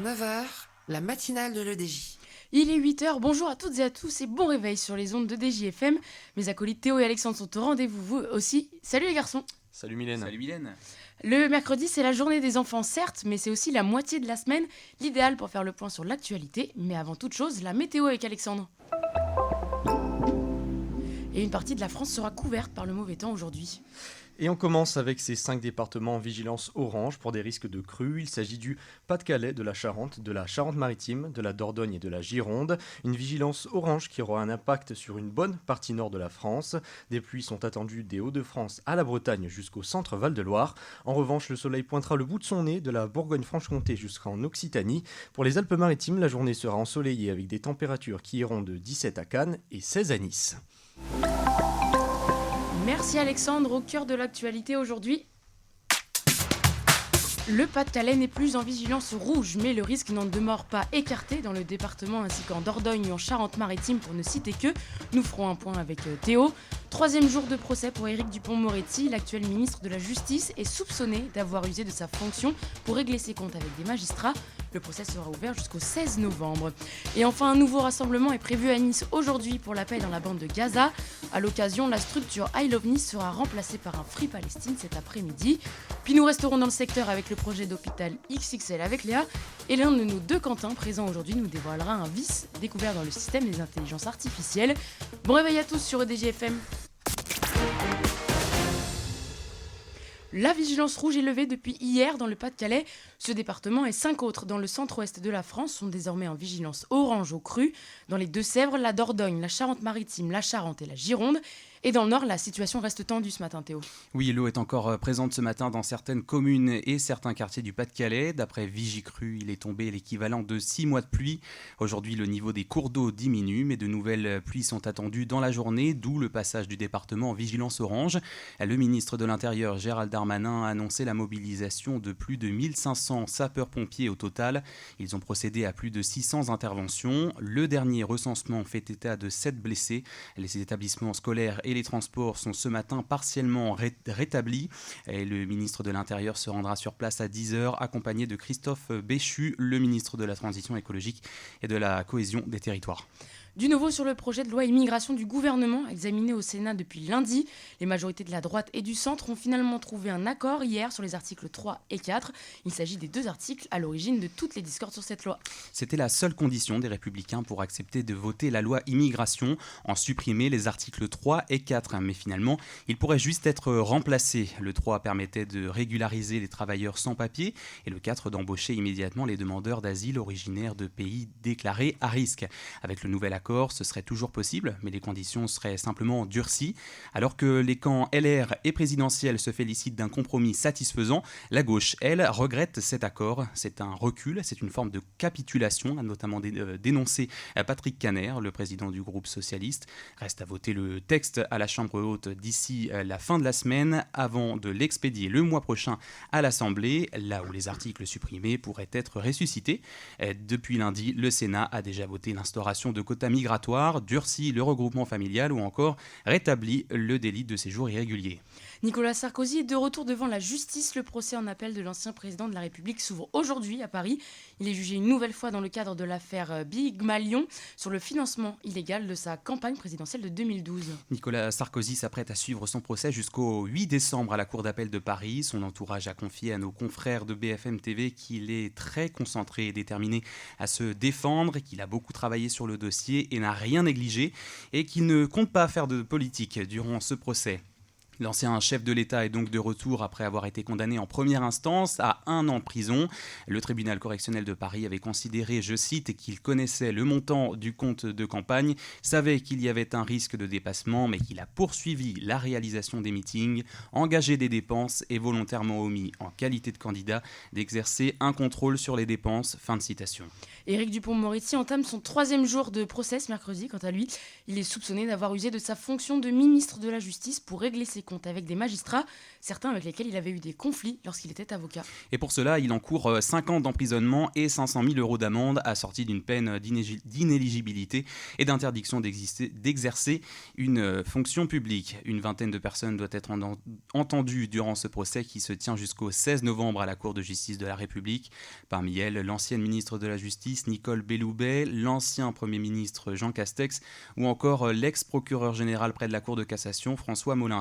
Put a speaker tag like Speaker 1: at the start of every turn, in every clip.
Speaker 1: 9h, la matinale de l'EDJ.
Speaker 2: Il est 8h, bonjour à toutes et à tous et bon réveil sur les ondes de DJFM. Mes acolytes Théo et Alexandre sont au rendez-vous, vous aussi. Salut les garçons.
Speaker 3: Salut Mylène.
Speaker 4: Salut Mylène.
Speaker 2: Le mercredi, c'est la journée des enfants, certes, mais c'est aussi la moitié de la semaine, l'idéal pour faire le point sur l'actualité. Mais avant toute chose, la météo avec Alexandre. Et une partie de la France sera couverte par le mauvais temps aujourd'hui.
Speaker 3: Et on commence avec ces 5 départements en vigilance orange pour des risques de crues. Il s'agit du Pas-de-Calais, de la Charente-Maritime, de la Dordogne et de la Gironde. Une vigilance orange qui aura un impact sur une bonne partie nord de la France. Des pluies sont attendues des Hauts-de-France à la Bretagne jusqu'au centre Val-de-Loire. En revanche, le soleil pointera le bout de son nez de la Bourgogne-Franche-Comté jusqu'en Occitanie. Pour les Alpes-Maritimes, la journée sera ensoleillée avec des températures qui iront de 17 à Cannes et 16 à Nice.
Speaker 2: Merci Alexandre, au cœur de l'actualité aujourd'hui. Le Pas-de-Calais n'est plus en vigilance rouge, mais le risque n'en demeure pas écarté dans le département ainsi qu'en Dordogne et en Charente-Maritime pour ne citer que. Nous ferons un point avec Théo. 3e jour de procès pour Éric Dupond-Moretti, l'actuel ministre de la Justice est soupçonné d'avoir usé de sa fonction pour régler ses comptes avec des magistrats. Le procès sera ouvert jusqu'au 16 novembre. Et enfin, un nouveau rassemblement est prévu à Nice aujourd'hui pour la paix dans la bande de Gaza. À l'occasion, la structure I Love Nice sera remplacée par un Free Palestine cet après-midi. Puis nous resterons dans le secteur avec le projet d'hôpital XXL avec Léa. Et l'un de nos deux Quentin présents aujourd'hui nous dévoilera un vice découvert dans le système des intelligences artificielles. Bon réveil à tous sur EDJFM. La vigilance rouge est levée depuis hier dans le Pas-de-Calais. Ce département et 5 autres dans le centre-ouest de la France sont désormais en vigilance orange aux crues. Dans les Deux-Sèvres, la Dordogne, la Charente-Maritime, la Charente et la Gironde. Et dans le Nord, la situation reste tendue ce matin, Théo.
Speaker 4: Oui, l'eau est encore présente ce matin dans certaines communes et certains quartiers du Pas-de-Calais. D'après Vigicru, il est tombé l'équivalent de 6 mois de pluie. Aujourd'hui, le niveau des cours d'eau diminue, mais de nouvelles pluies sont attendues dans la journée, d'où le passage du département en vigilance orange. Le ministre de l'Intérieur, Gérald Darmanin, a annoncé la mobilisation de plus de 1500 sapeurs-pompiers au total. Ils ont procédé à plus de 600 interventions. Le dernier recensement fait état de 7 blessés. Les établissements scolaires et les transports sont ce matin partiellement rétablis. Et le ministre de l'Intérieur se rendra sur place à 10h, accompagné de Christophe Béchu, le ministre de la Transition écologique et de la cohésion des territoires.
Speaker 2: Du nouveau sur le projet de loi immigration du gouvernement, examiné au Sénat depuis lundi. Les majorités de la droite et du centre ont finalement trouvé un accord hier sur les articles 3 et 4. Il s'agit des 2 articles à l'origine de toutes les discordes sur cette loi.
Speaker 4: C'était la seule condition des Républicains pour accepter de voter la loi immigration, en supprimer les articles 3 et 4. Mais finalement, ils pourraient juste être remplacés. Le 3 permettait de régulariser les travailleurs sans papier et le 4 d'embaucher immédiatement les demandeurs d'asile originaires de pays déclarés à risque. Avec le nouvel accord, ce serait toujours possible, mais les conditions seraient simplement durcies. Alors que les camps LR et présidentiels se félicitent d'un compromis satisfaisant, la gauche, elle, regrette cet accord. C'est un recul, c'est une forme de capitulation, a notamment dénoncé Patrick Kanner, le président du groupe socialiste. Reste à voter le texte à la Chambre haute d'ici la fin de la semaine, avant de l'expédier le mois prochain à l'Assemblée, là où les articles supprimés pourraient être ressuscités. Depuis lundi, le Sénat a déjà voté l'instauration de quotas migratoire, durcit le regroupement familial ou encore rétablit le délit de séjour irrégulier.
Speaker 2: Nicolas Sarkozy est de retour devant la justice. Le procès en appel de l'ancien président de la République s'ouvre aujourd'hui à Paris. Il est jugé une nouvelle fois dans le cadre de l'affaire Big Malion sur le financement illégal de sa campagne présidentielle de 2012.
Speaker 4: Nicolas Sarkozy s'apprête à suivre son procès jusqu'au 8 décembre à la Cour d'appel de Paris. Son entourage a confié à nos confrères de BFM TV qu'il est très concentré et déterminé à se défendre, qu'il a beaucoup travaillé sur le dossier et n'a rien négligé, et qu'il ne compte pas faire de politique durant ce procès. L'ancien chef de l'État est donc de retour après avoir été condamné en première instance à 1 an de prison. Le tribunal correctionnel de Paris avait considéré, je cite, qu'il connaissait le montant du compte de campagne, savait qu'il y avait un risque de dépassement, mais qu'il a poursuivi la réalisation des meetings, engagé des dépenses et volontairement omis, en qualité de candidat, d'exercer un contrôle sur les dépenses. Fin de citation.
Speaker 2: Éric Dupond-Moretti entame son 3e jour de procès ce mercredi. Quant à lui, il est soupçonné d'avoir usé de sa fonction de ministre de la Justice pour régler ses compte avec des magistrats, certains avec lesquels il avait eu des conflits lorsqu'il était avocat.
Speaker 4: Et pour cela, il encourt 5 ans d'emprisonnement et 500 000 euros d'amende, assortie d'une peine d'inéligibilité et d'interdiction d'exercer une fonction publique. Une vingtaine de personnes doivent être entendues durant ce procès qui se tient jusqu'au 16 novembre à la Cour de justice de la République. Parmi elles, l'ancienne ministre de la Justice, Nicole Belloubet, l'ancien Premier ministre Jean Castex ou encore l'ex-procureur général près de la Cour de cassation, François Molins.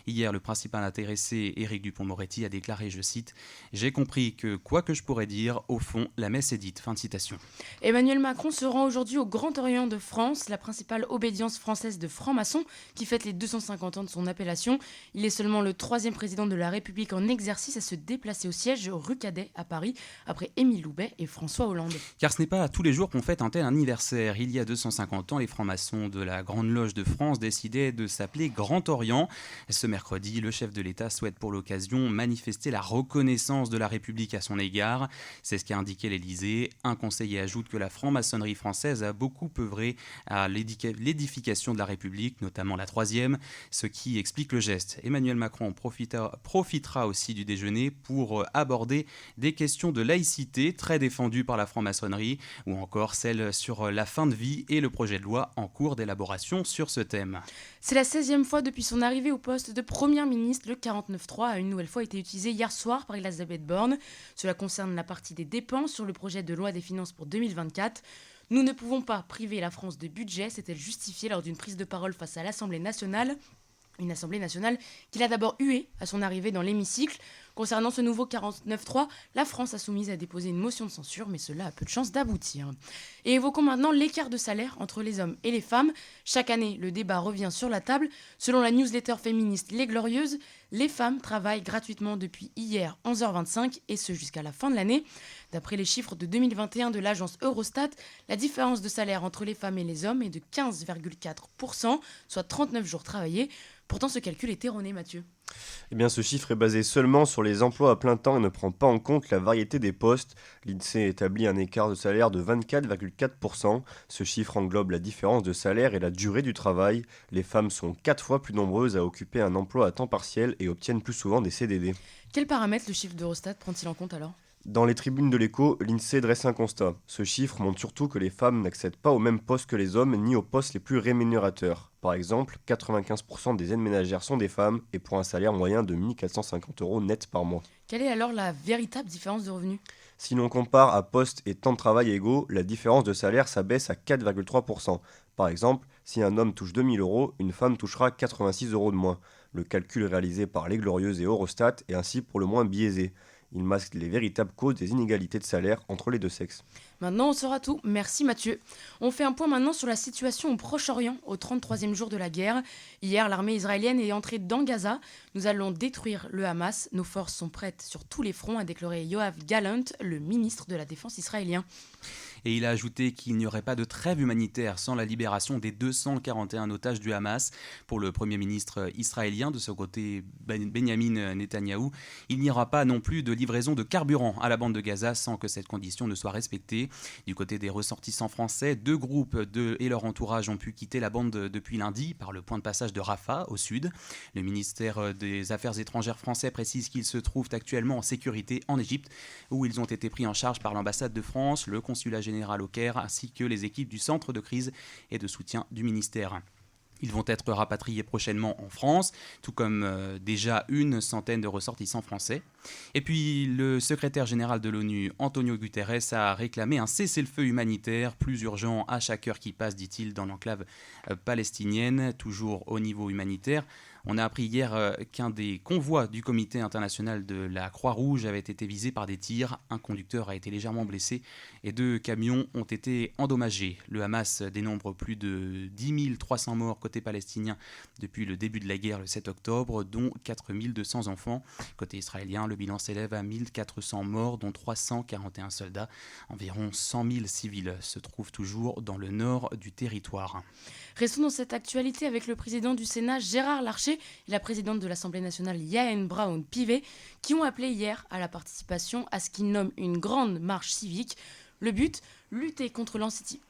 Speaker 4: Hier, le principal intéressé, Éric Dupond-Moretti, a déclaré, je cite, « J'ai compris que, quoi que je pourrais dire, au fond, la messe est dite. » Fin de citation.
Speaker 2: Emmanuel Macron se rend aujourd'hui au Grand Orient de France, la principale obédience française de francs-maçons qui fête les 250 ans de son appellation. Il est seulement le 3e président de la République en exercice à se déplacer au siège rue Cadet à Paris, après Émile Loubet et François Hollande.
Speaker 4: Car ce n'est pas tous les jours qu'on fête un tel anniversaire. Il y a 250 ans, les francs-maçons de la Grande Loge de France décidaient de s'appeler Grand Orient. Ce mercredi, le chef de l'État souhaite pour l'occasion manifester la reconnaissance de la République à son égard. C'est ce qu'a indiqué l'Élysée. Un conseiller ajoute que la franc-maçonnerie française a beaucoup œuvré à l'édification de la République, notamment la 3e, ce qui explique le geste. Emmanuel Macron profitera aussi du déjeuner pour aborder des questions de laïcité très défendues par la franc-maçonnerie ou encore celles sur la fin de vie et le projet de loi en cours d'élaboration sur ce thème.
Speaker 2: C'est la 16e fois depuis son arrivée au poste de Première ministre. Le 49.3 a une nouvelle fois été utilisé hier soir par Elisabeth Borne. Cela concerne la partie des dépenses sur le projet de loi des finances pour 2024. Nous ne pouvons pas priver la France de budget, s'est-elle justifiée lors d'une prise de parole face à l'Assemblée nationale. Une Assemblée nationale qu'il a d'abord huée à son arrivée dans l'hémicycle. Concernant ce nouveau 49.3, la France insoumise a déposé une motion de censure, mais cela a peu de chances d'aboutir. Et évoquons maintenant l'écart de salaire entre les hommes et les femmes. Chaque année, le débat revient sur la table. Selon la newsletter féministe Les Glorieuses, les femmes travaillent gratuitement depuis hier 11h25 et ce jusqu'à la fin de l'année. D'après les chiffres de 2021 de l'agence Eurostat, la différence de salaire entre les femmes et les hommes est de 15,4%, soit 39 jours travaillés. Pourtant, ce calcul est erroné, Mathieu.
Speaker 5: Eh bien, ce chiffre est basé seulement sur les emplois à plein temps et ne prend pas en compte la variété des postes. L'INSEE établit un écart de salaire de 24,4%. Ce chiffre englobe la différence de salaire et la durée du travail. Les femmes sont 4 fois plus nombreuses à occuper un emploi à temps partiel et obtiennent plus souvent des CDD.
Speaker 2: Quels paramètres le chiffre d'Eurostat prend-il en compte alors ?
Speaker 5: Dans les tribunes de l'Écho, l'INSEE dresse un constat. Ce chiffre montre surtout que les femmes n'accèdent pas aux mêmes postes que les hommes ni aux postes les plus rémunérateurs. Par exemple, 95% des aides ménagères sont des femmes et pour un salaire moyen de 1 450 € net par mois.
Speaker 2: Quelle est alors la véritable différence de revenus ?
Speaker 5: Si l'on compare à poste et temps de travail égaux, la différence de salaire s'abaisse à 4,3%. Par exemple, si un homme touche 2 000 €, une femme touchera 86 € de moins. Le calcul réalisé par Les Glorieuses et Eurostat est ainsi pour le moins biaisé. Il masque les véritables causes des inégalités de salaire entre les deux sexes.
Speaker 2: Maintenant, on saura tout. Merci Mathieu. On fait un point maintenant sur la situation au Proche-Orient, au 33e jour de la guerre. Hier, l'armée israélienne est entrée dans Gaza. Nous allons détruire le Hamas. Nos forces sont prêtes sur tous les fronts, a déclaré Yoav Gallant, le ministre de la Défense israélien.
Speaker 4: Et il a ajouté qu'il n'y aurait pas de trêve humanitaire sans la libération des 241 otages du Hamas. Pour le Premier ministre israélien, de ce côté Benyamin Netanyahou, il n'y aura pas non plus de livraison de carburant à la bande de Gaza sans que cette condition ne soit respectée. Du côté des ressortissants français, 2 groupes et leur entourage ont pu quitter la bande depuis lundi par le point de passage de Rafah, au sud. Le ministère des Affaires étrangères français précise qu'ils se trouvent actuellement en sécurité en Égypte, où ils ont été pris en charge par l'ambassade de France, le consulat général au Caire, ainsi que les équipes du centre de crise et de soutien du ministère. Ils vont être rapatriés prochainement en France, tout comme déjà une centaine de ressortissants français. Et puis le secrétaire général de l'ONU, Antonio Guterres, a réclamé un cessez-le-feu humanitaire plus urgent à chaque heure qui passe, dit-il, dans l'enclave palestinienne, toujours au niveau humanitaire. On a appris hier qu'un des convois du comité international de la Croix-Rouge avait été visé par des tirs. Un conducteur a été légèrement blessé et 2 camions ont été endommagés. Le Hamas dénombre plus de 10 300 morts côté palestinien depuis le début de la guerre le 7 octobre, dont 4 200 enfants. Côté israélien, le bilan s'élève à 1 400 morts, dont 341 soldats. Environ 100 000 civils se trouvent toujours dans le nord du territoire.
Speaker 2: Restons dans cette actualité avec le président du Sénat, Gérard Larcher, et la présidente de l'Assemblée nationale, Yael Braun-Pivet, qui ont appelé hier à la participation à ce qu'ils nomment une grande marche civique. Le but, lutter contre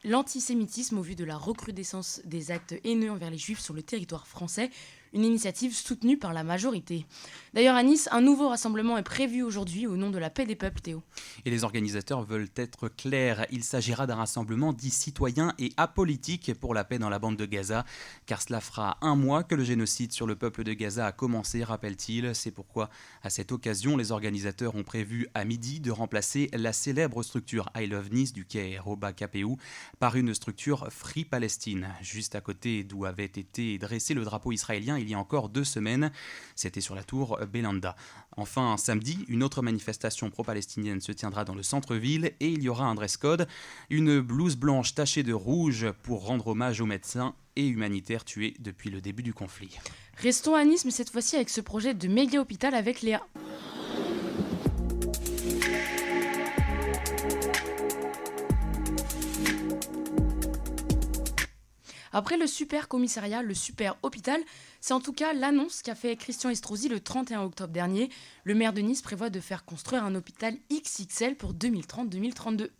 Speaker 2: l'antisémitisme au vu de la recrudescence des actes haineux envers les juifs sur le territoire français. une initiative soutenue par la majorité. D'ailleurs à Nice, un nouveau rassemblement est prévu aujourd'hui au nom de la paix des peuples, Théo.
Speaker 4: Et les organisateurs veulent être clairs, il s'agira d'un rassemblement dit citoyen et apolitique pour la paix dans la bande de Gaza, car cela fera un mois que le génocide sur le peuple de Gaza a commencé, rappelle-t-il. C'est pourquoi, à cette occasion, les organisateurs ont prévu à midi de remplacer la célèbre structure I Love Nice du Keroba KPU par une structure Free Palestine, juste à côté d'où avait été dressé le drapeau israélien il y a encore 2 semaines. C'était sur la tour Belanda. Enfin, samedi, une autre manifestation pro-palestinienne se tiendra dans le centre-ville et il y aura un dress code, une blouse blanche tachée de rouge pour rendre hommage aux médecins et humanitaires tués depuis le début du conflit.
Speaker 2: Restons à Nice, mais cette fois-ci avec ce projet de méga hôpital avec Léa. Après le super commissariat, le super hôpital, c'est en tout cas l'annonce qu'a fait Christian Estrosi le 31 octobre dernier. Le maire de Nice prévoit de faire construire un hôpital XXL pour 2030-2032.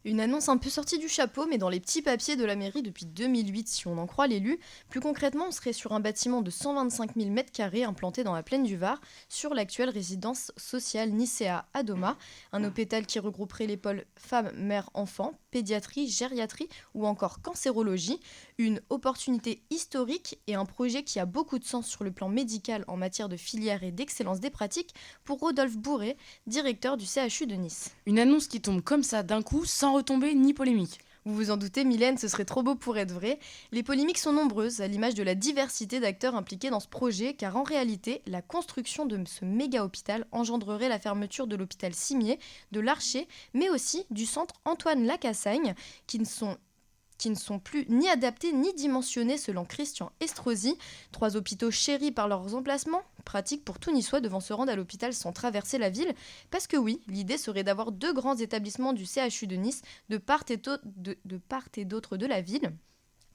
Speaker 6: Une annonce un peu sortie du chapeau, mais dans les petits papiers de la mairie depuis 2008, si on en croit l'élu. Plus concrètement, on serait sur un bâtiment de 125 000 m² implanté dans la plaine du Var, sur l'actuelle résidence sociale Nicéa à Doma, un hôpital qui regrouperait les pôles femmes, mères, enfants, pédiatrie, gériatrie ou encore cancérologie. Une opportunité historique et un projet qui a beaucoup de sens sur le plan médical en matière de filière et d'excellence des pratiques pour Rodolphe Bourré, directeur du CHU de Nice.
Speaker 2: Une annonce qui tombe comme ça d'un coup, sans retombée ni polémique.
Speaker 6: Vous vous en doutez, Mylène, ce serait trop beau pour être vrai. Les polémiques sont nombreuses, à l'image de la diversité d'acteurs impliqués dans ce projet, car en réalité, la construction de ce méga-hôpital engendrerait la fermeture de l'hôpital Cimier, de l'Archer, mais aussi du centre Antoine Lacassagne, qui ne sont plus ni adaptés ni dimensionnés selon Christian Estrosi. 3 hôpitaux chéris par leurs emplacements, pratique pour tout Niçois devant se rendre à l'hôpital sans traverser la ville. Parce que oui, l'idée serait d'avoir 2 grands établissements du CHU de Nice de part et d'autre de la ville.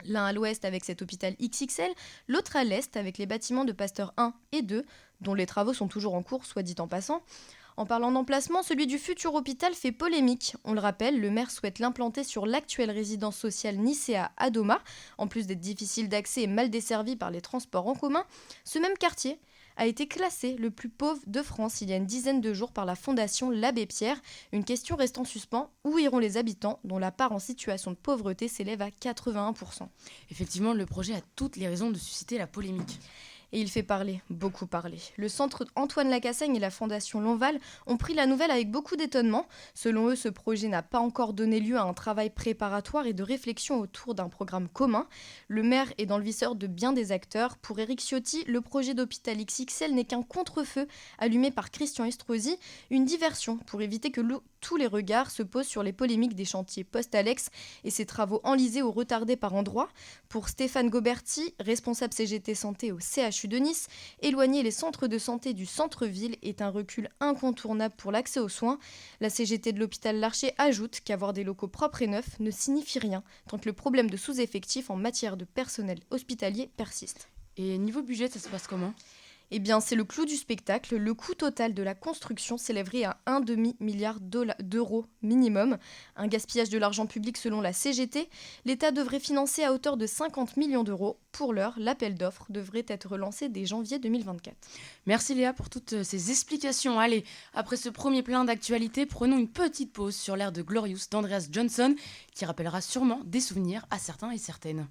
Speaker 6: L'un à l'ouest avec cet hôpital XXL, l'autre à l'est avec les bâtiments de Pasteur 1 et 2, dont les travaux sont toujours en cours, soit dit en passant. En parlant d'emplacement, celui du futur hôpital fait polémique. On le rappelle, le maire souhaite l'implanter sur l'actuelle résidence sociale Nicéa à Doma. En plus d'être difficile d'accès et mal desservi par les transports en commun, ce même quartier a été classé le plus pauvre de France il y a une dizaine de jours par la fondation l'Abbé Pierre. Une question reste en suspens, où iront les habitants dont la part en situation de pauvreté s'élève à 81%.
Speaker 2: Effectivement, le projet a toutes les raisons de susciter la polémique.
Speaker 6: Et il fait parler, beaucoup parler. Le centre Antoine Lacassagne et la fondation Lonval ont pris la nouvelle avec beaucoup d'étonnement. Selon eux, ce projet n'a pas encore donné lieu à un travail préparatoire et de réflexion autour d'un programme commun. Le maire est dans le viseur de bien des acteurs. Pour Éric Ciotti, le projet d'hôpital XXL n'est qu'un contre-feu allumé par Christian Estrosi, une diversion pour éviter que tous les regards se posent sur les polémiques des chantiers post-Alex et ses travaux enlisés ou retardés par endroits. Pour Stéphane Goberti, responsable CGT Santé au CHU de Nice, éloigner les centres de santé du centre-ville est un recul incontournable pour l'accès aux soins. La CGT de l'hôpital L'Archer ajoute qu'avoir des locaux propres et neufs ne signifie rien tant que le problème de sous-effectif en matière de personnel hospitalier persiste.
Speaker 2: Et niveau budget, ça se passe comment ?
Speaker 6: Eh bien, c'est le clou du spectacle. Le coût total de la construction s'élèverait à 1,5 milliard d'euros minimum. Un gaspillage de l'argent public selon la CGT. L'État devrait financer à hauteur de 50 millions d'euros. Pour l'heure, l'appel d'offres devrait être relancé dès janvier 2024.
Speaker 2: Merci Léa pour toutes ces explications. Allez, après ce premier plein d'actualité, prenons une petite pause sur l'air de Glorious d'Andreas Johnson, qui rappellera sûrement des souvenirs à certains et certaines.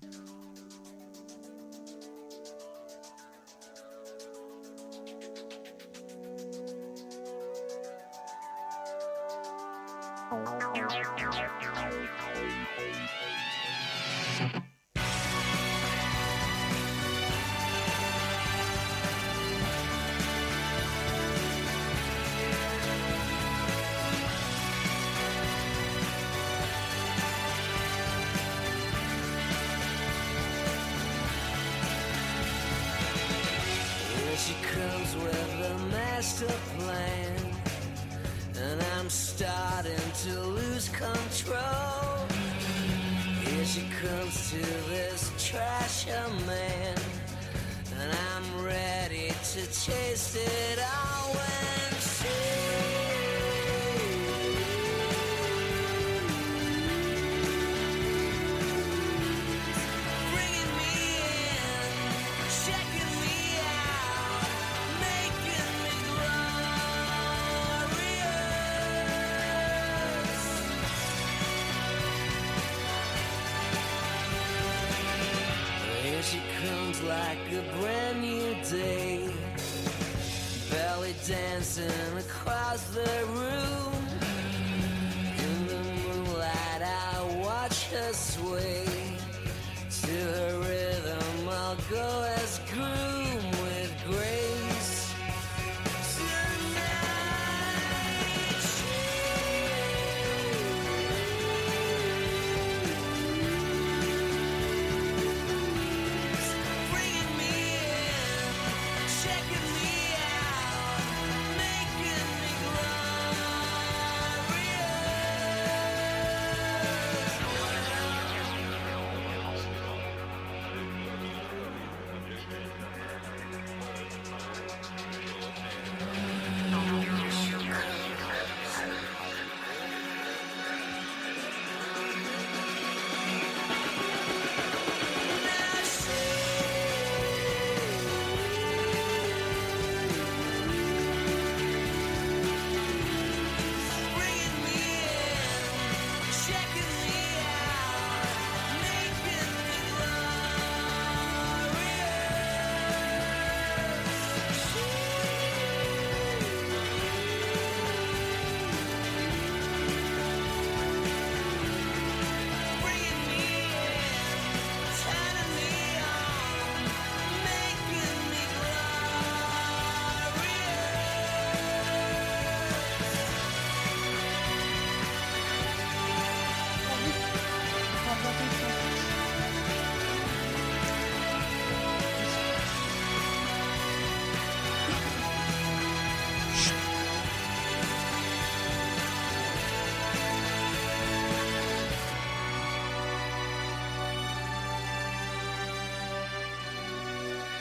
Speaker 7: She comes with a master plan, and I'm starting to lose control. Here she comes to this trasher man, and I'm ready to chase it all when bringing me in, checking me a brand new day. Belly dancing across the room. In the moonlight I watch her sway. To her rhythm I'll go as groom with grace.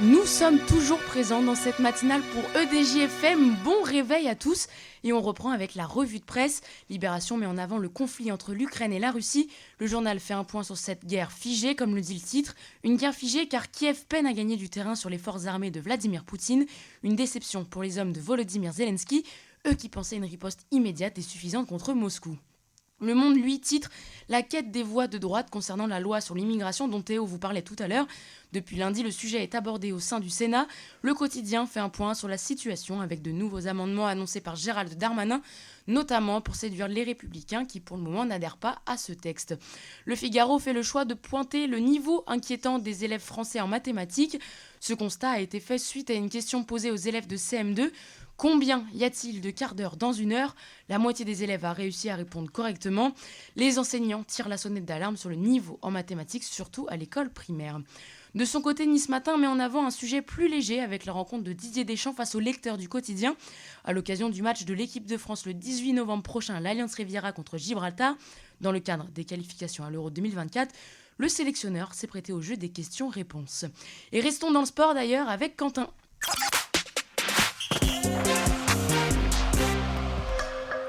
Speaker 2: Nous sommes toujours présents dans cette matinale pour EDJ-FM. Bon réveil à tous. Et on reprend avec la revue de presse. Libération met en avant le conflit entre l'Ukraine et la Russie. Le journal fait un point sur cette guerre figée, comme le dit le titre. Une guerre figée car Kiev peine à gagner du terrain sur les forces armées de Vladimir Poutine. Une déception pour les hommes de Volodymyr Zelensky, eux qui pensaient une riposte immédiate et suffisante contre Moscou. Le Monde, lui, titre « La quête des voix de droite concernant la loi sur l'immigration dont Théo vous parlait tout à l'heure ». Depuis lundi, le sujet est abordé au sein du Sénat. Le Quotidien fait un point sur la situation avec de nouveaux amendements annoncés par Gérald Darmanin, notamment pour séduire les Républicains qui, pour le moment, n'adhèrent pas à ce texte. Le Figaro fait le choix de pointer le niveau inquiétant des élèves français en mathématiques. Ce constat a été fait suite à une question posée aux élèves de CM2. Combien y a-t-il de quarts d'heure dans une heure ? La moitié des élèves a réussi à répondre correctement. Les enseignants tirent la sonnette d'alarme sur le niveau en mathématiques, surtout à l'école primaire. De son côté, Nice Matin met en avant un sujet plus léger avec la rencontre de Didier Deschamps face aux lecteurs du quotidien. À l'occasion du match de l'équipe de France le 18 novembre prochain à l'Alliance Riviera contre Gibraltar, dans le cadre des qualifications à l'Euro 2024, le sélectionneur s'est prêté au jeu des questions-réponses. Et restons dans le sport d'ailleurs avec Quentin.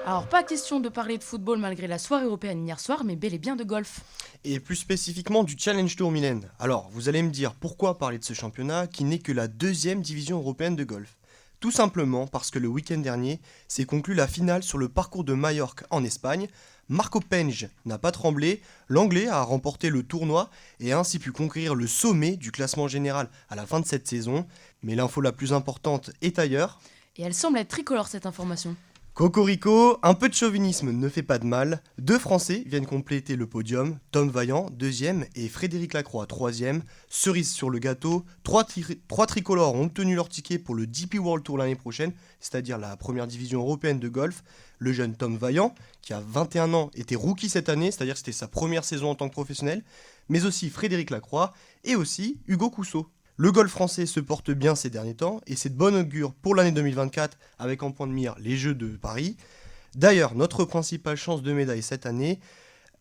Speaker 2: Alors, pas question de parler de football malgré la soirée européenne hier soir, mais bel et bien de golf.
Speaker 8: Et plus spécifiquement du Challenge Tour Mylène. Alors, vous allez me dire pourquoi parler de ce championnat qui n'est que la 2e division européenne de golf. Tout simplement parce que le week-end dernier s'est conclue la finale sur le parcours de Majorque en Espagne. Marco Penge n'a pas tremblé, l'Anglais a remporté le tournoi et a ainsi pu conquérir le sommet du classement général à la fin de cette saison. Mais l'info la plus importante est ailleurs.
Speaker 2: Et elle semble être tricolore cette information.
Speaker 8: Cocorico, un peu de chauvinisme ne fait pas de mal. 2 Français viennent compléter le podium. Tom Vaillant, 2e, et Frédéric Lacroix, 3e. Cerise sur le gâteau, 3 tricolores ont obtenu leur ticket pour le DP World Tour l'année prochaine, c'est-à-dire la première division européenne de golf. Le jeune Tom Vaillant, qui a 21 ans, était rookie cette année, c'est-à-dire que c'était sa première saison en tant que professionnel, mais aussi Frédéric Lacroix et aussi Hugo Cousseau. Le golf français se porte bien ces derniers temps et c'est de bonne augure pour l'année 2024 avec en point de mire les Jeux de Paris. D'ailleurs, notre principale chance de médaille cette année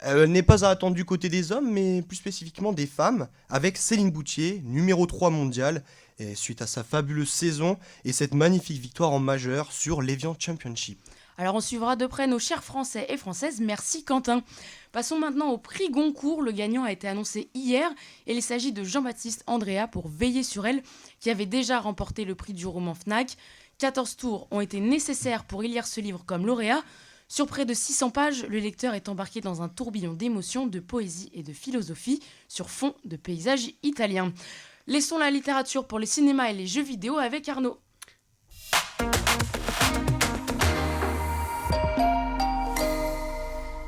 Speaker 8: n'est pas à attendre du côté des hommes mais plus spécifiquement des femmes avec Céline Boutier, numéro 3 mondial, et suite à sa fabuleuse saison et cette magnifique victoire en majeur sur l'Evian Championship.
Speaker 2: Alors on suivra de près nos chers Français et Françaises, merci Quentin. Passons maintenant au prix Goncourt, le gagnant a été annoncé hier et il s'agit de Jean-Baptiste Andrea pour Veiller sur elle, qui avait déjà remporté le prix du roman Fnac. 14 tours ont été nécessaires pour élire ce livre comme lauréat. Sur près de 600 pages, le lecteur est embarqué dans un tourbillon d'émotions, de poésie et de philosophie sur fond de paysages italiens. Laissons la littérature pour les cinémas et les jeux vidéo avec Arnaud.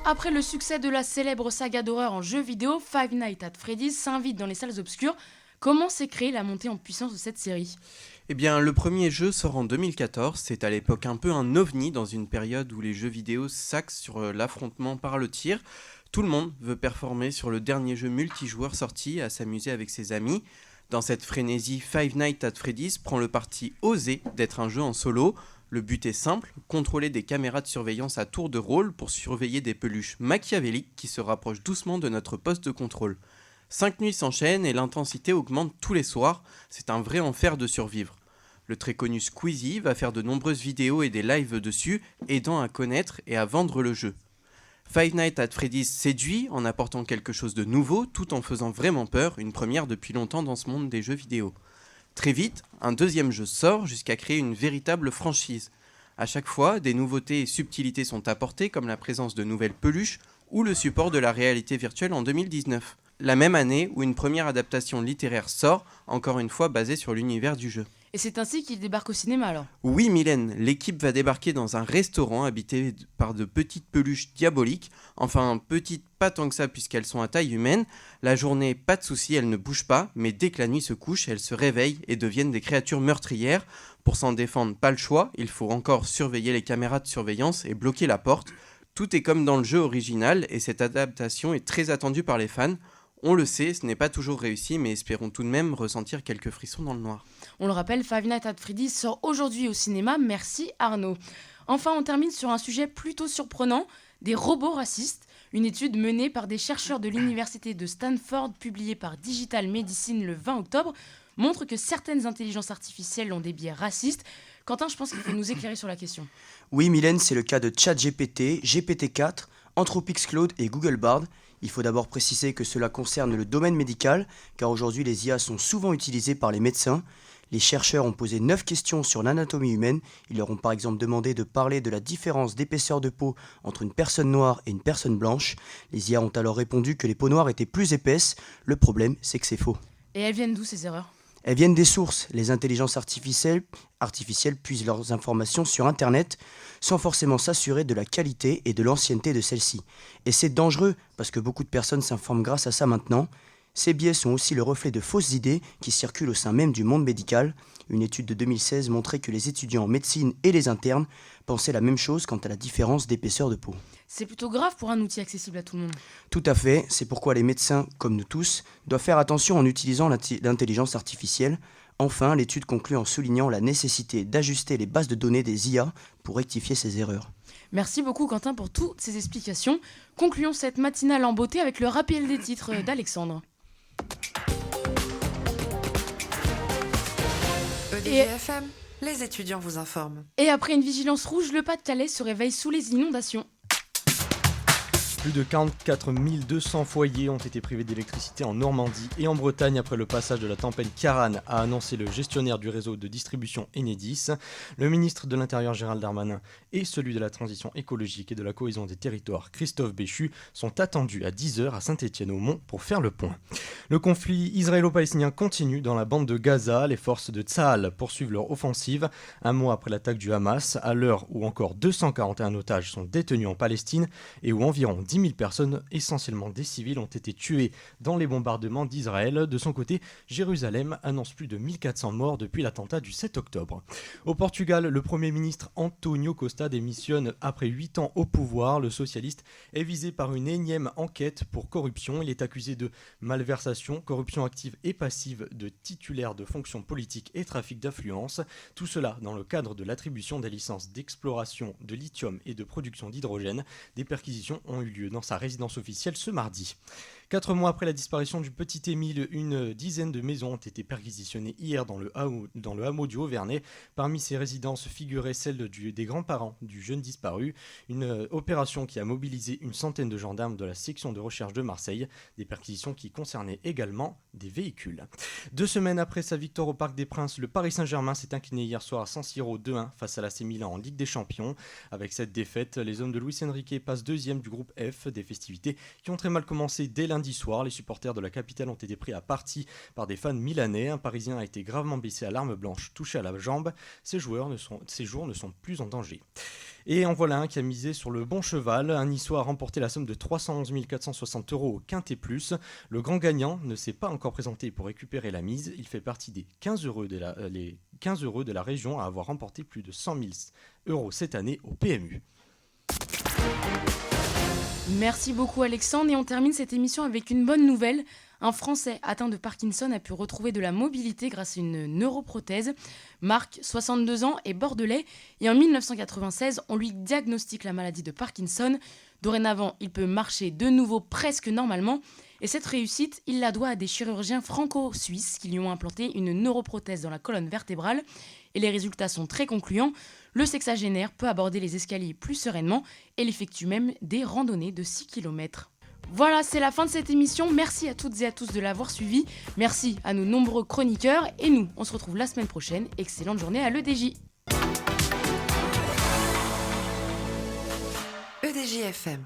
Speaker 2: Après le succès de la célèbre saga d'horreur en jeux vidéo, Five Nights at Freddy's s'invite dans les salles obscures. Comment s'est créée la montée en puissance de cette série ?
Speaker 9: Eh bien, le premier jeu sort en 2014. C'est à l'époque un peu un ovni dans une période où les jeux vidéo s'axent sur l'affrontement par le tir. Tout le monde veut performer sur le dernier jeu multijoueur sorti, à s'amuser avec ses amis. Dans cette frénésie, Five Nights at Freddy's prend le parti osé d'être un jeu en solo. Le but est simple, contrôler des caméras de surveillance à tour de rôle pour surveiller des peluches machiavéliques qui se rapprochent doucement de notre poste de contrôle. 5 nuits s'enchaînent et l'intensité augmente tous les soirs, c'est un vrai enfer de survivre. Le très connu Squeezie va faire de nombreuses vidéos et des lives dessus, aidant à connaître et à vendre le jeu. Five Nights at Freddy's séduit en apportant quelque chose de nouveau tout en faisant vraiment peur, une première depuis longtemps dans ce monde des jeux vidéo. Très vite, un deuxième jeu sort jusqu'à créer une véritable franchise. À chaque fois, des nouveautés et subtilités sont apportées comme la présence de nouvelles peluches ou le support de la réalité virtuelle en 2019. La même année où une première adaptation littéraire sort, encore une fois basée sur l'univers du jeu.
Speaker 2: Et c'est ainsi qu'il débarque au cinéma alors ?
Speaker 9: Oui Mylène, l'équipe va débarquer dans un restaurant habité par de petites peluches diaboliques. Enfin, petites pas tant que ça puisqu'elles sont à taille humaine. La journée, pas de souci, elles ne bougent pas, mais dès que la nuit se couche, elles se réveillent et deviennent des créatures meurtrières. Pour s'en défendre, pas le choix, il faut encore surveiller les caméras de surveillance et bloquer la porte. Tout est comme dans le jeu original et cette adaptation est très attendue par les fans. On le sait, ce n'est pas toujours réussi, mais espérons tout de même ressentir quelques frissons dans le noir.
Speaker 2: On le rappelle, Five Nights at Freddy's sort aujourd'hui au cinéma, merci Arnaud. Enfin, on termine sur un sujet plutôt surprenant, des robots racistes. Une étude menée par des chercheurs de l'université de Stanford, publiée par Digital Medicine le 20 octobre, montre que certaines intelligences artificielles ont des biais racistes. Quentin, je pense qu'il faut nous éclairer sur la question.
Speaker 10: Oui, Mylène, c'est le cas de ChatGPT, GPT-4, Anthropic Claude et Google Bard. Il faut d'abord préciser que cela concerne le domaine médical, car aujourd'hui les IA sont souvent utilisées par les médecins. Les chercheurs ont posé 9 questions sur l'anatomie humaine. Ils leur ont par exemple demandé de parler de la différence d'épaisseur de peau entre une personne noire et une personne blanche. Les IA ont alors répondu que les peaux noires étaient plus épaisses. Le problème, c'est que c'est faux.
Speaker 2: Et elles viennent d'où ces erreurs ?
Speaker 10: Elles viennent des sources. Les intelligences artificielles puisent leurs informations sur Internet sans forcément s'assurer de la qualité et de l'ancienneté de celles-ci. Et c'est dangereux parce que beaucoup de personnes s'informent grâce à ça maintenant. Ces biais sont aussi le reflet de fausses idées qui circulent au sein même du monde médical. Une étude de 2016 montrait que les étudiants en médecine et les internes pensaient la même chose quant à la différence d'épaisseur de peau.
Speaker 2: C'est plutôt grave pour un outil accessible à tout le monde.
Speaker 10: Tout à fait, c'est pourquoi les médecins, comme nous tous, doivent faire attention en utilisant l'intelligence artificielle. Enfin, l'étude conclut en soulignant la nécessité d'ajuster les bases de données des IA pour rectifier ces erreurs.
Speaker 2: Merci beaucoup Quentin pour toutes ces explications. Concluons cette matinale en beauté avec le rappel des titres d'Alexandre.
Speaker 1: EDGFM, les étudiants vous informent.
Speaker 2: Et après une vigilance rouge, le Pas-de-Calais se réveille sous les inondations.
Speaker 3: Plus de 44 200 foyers ont été privés d'électricité en Normandie et en Bretagne après le passage de la tempête Ciarán, a annoncé le gestionnaire du réseau de distribution Enedis. Le ministre de l'Intérieur Gérald Darmanin et celui de la transition écologique et de la cohésion des territoires Christophe Béchu sont attendus à 10h à Saint-Étienne-au-Mont pour faire le point. Le conflit israélo-palestinien continue dans la bande de Gaza. Les forces de Tsahal poursuivent leur offensive un mois après l'attaque du Hamas, à l'heure où encore 241 otages sont détenus en Palestine et où environ 10 000 personnes, essentiellement des civils, ont été tuées dans les bombardements d'Israël. De son côté, Jérusalem annonce plus de 1400 morts depuis l'attentat du 7 octobre. Au Portugal, le Premier ministre António Costa démissionne après 8 ans au pouvoir. Le socialiste est visé par une énième enquête pour corruption. Il est accusé de malversation, corruption active et passive de titulaires de fonctions politiques et trafic d'influence. Tout cela dans le cadre de l'attribution des licences d'exploration de lithium et de production d'hydrogène. Des perquisitions ont eu lieu dans sa résidence officielle ce mardi. 4 mois après la disparition du petit Émile, une dizaine de maisons ont été perquisitionnées hier dans le hameau du Haut-Vernay. Parmi ces résidences figurait celle des grands-parents du jeune disparu. Une opération qui a mobilisé une centaine de gendarmes de la section de recherche de Marseille. Des perquisitions qui concernaient également des véhicules. 2 semaines après sa victoire au Parc des Princes, le Paris Saint-Germain s'est incliné hier soir à San Siro 2-1 face à l'AC Milan en Ligue des Champions. Avec cette défaite, les hommes de Luis Enrique passent 2e du groupe F, des festivités qui ont très mal commencé dès lundi soir, les supporters de la capitale ont été pris à partie par des fans milanais. Un Parisien a été gravement blessé à l'arme blanche, touché à la jambe. Ces jours ne sont plus en danger. Et en voilà un qui a misé sur le bon cheval. Un Niçois a remporté la somme de 311 460 € au Quintet Plus. Le grand gagnant ne s'est pas encore présenté pour récupérer la mise. Il fait partie des 15 heureux de la région à avoir remporté plus de 100 000 € cette année au PMU.
Speaker 2: Merci beaucoup Alexandre et on termine cette émission avec une bonne nouvelle. Un Français atteint de Parkinson a pu retrouver de la mobilité grâce à une neuroprothèse. Marc, 62 ans, est bordelais et en 1996, on lui diagnostique la maladie de Parkinson. Dorénavant, il peut marcher de nouveau presque normalement et cette réussite, il la doit à des chirurgiens franco-suisses qui lui ont implanté une neuroprothèse dans la colonne vertébrale. Et les résultats sont très concluants. Le sexagénaire peut aborder les escaliers plus sereinement et il effectue même des randonnées de 6 km. Voilà, c'est la fin de cette émission. Merci à toutes et à tous de l'avoir suivi. Merci à nos nombreux chroniqueurs. Et nous, on se retrouve la semaine prochaine. Excellente journée à l'EDJ.
Speaker 1: EDJ FM.